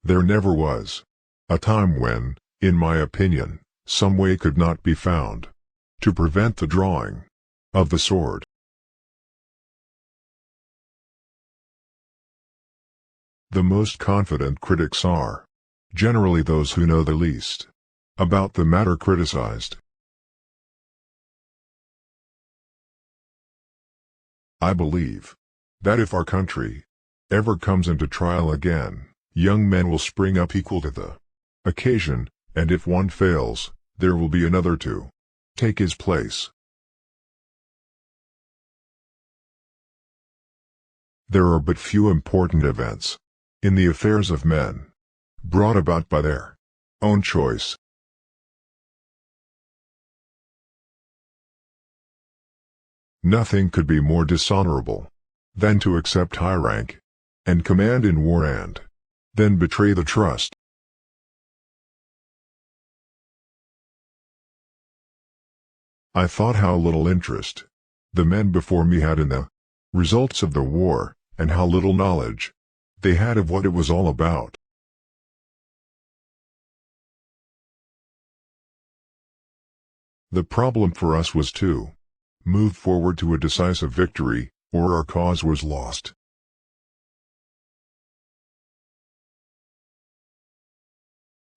There never was a time when, in my opinion, some way could not be found to prevent the drawing of the sword. The most confident critics are generally those who know the least about the matter criticized. I believe that if our country ever comes into trial again, young men will spring up equal to the occasion, and if one fails, there will be another to take his place. There are but few important events in the affairs of men brought about by their own choice. Nothing could be more dishonorable than to accept high rank and command in war and then betray the trust. I thought how little interest the men before me had in the results of the war, and how little knowledge they had of what it was all about. The problem for us was to move forward to a decisive victory, or our cause was lost.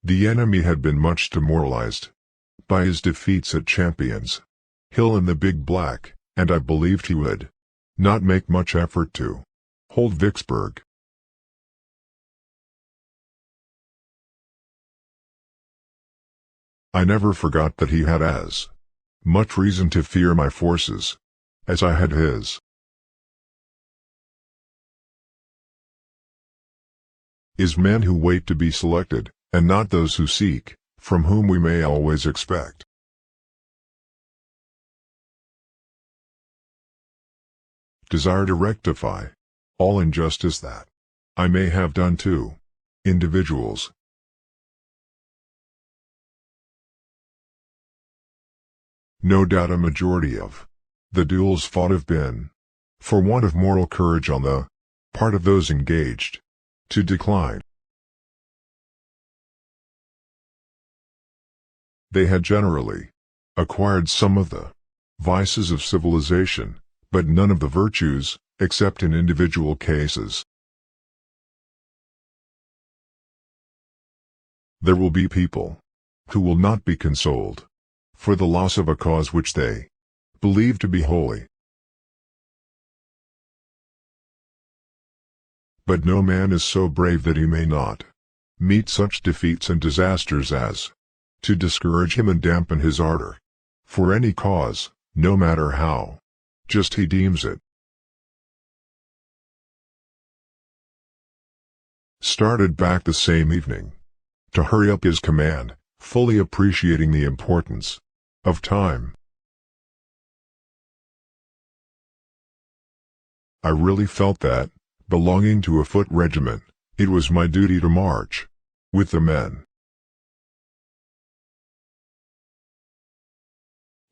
The enemy had been much demoralized by his defeats at Champions Hill and the Big Black, and I believed he would not make much effort to hold Vicksburg. I never forgot that he had as much reason to fear my forces as I had his. Is men who wait to be selected, and not those who seek, from whom we may always expect. Desire to rectify all injustice that I may have done to individuals. No doubt a majority of the duels fought have been for want of moral courage on the part of those engaged to decline. They had generally acquired some of the vices of civilization, but none of the virtues, except in individual cases. There will be people who will not be consoled for the loss of a cause which they believe to be holy. But no man is so brave that he may not meet such defeats and disasters as to discourage him and dampen his ardor for any cause, no matter how just he deems it. Started back the same evening to hurry up his command, fully appreciating the importance of time. I really felt that, belonging to a foot regiment, it was my duty to march with the men.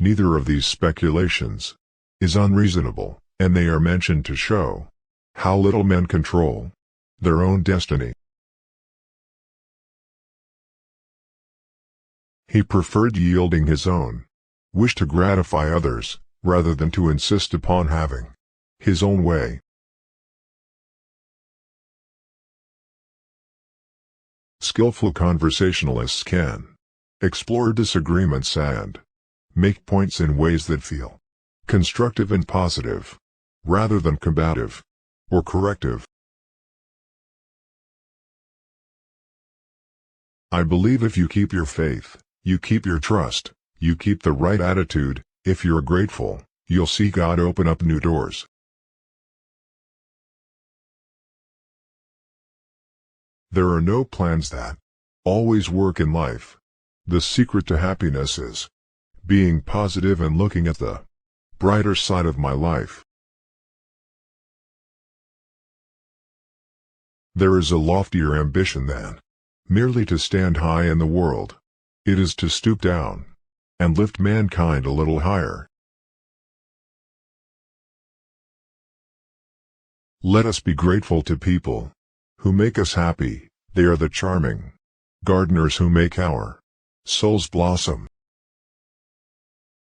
Neither of these speculations is unreasonable, and they are mentioned to show how little men control their own destiny. He preferred yielding his own wish to gratify others, rather than to insist upon having his own way. Skillful conversationalists can explore disagreements and make points in ways that feel constructive and positive, rather than combative or corrective. I believe if you keep your faith, you keep your trust, you keep the right attitude, if you're grateful, you'll see God open up new doors. There are no plans that always work in life. The secret to happiness is being positive and looking at the brighter side of my life. There is a loftier ambition than merely to stand high in the world. It is to stoop down and lift mankind a little higher. Let us be grateful to people who make us happy, They are the charming gardeners who make our souls blossom.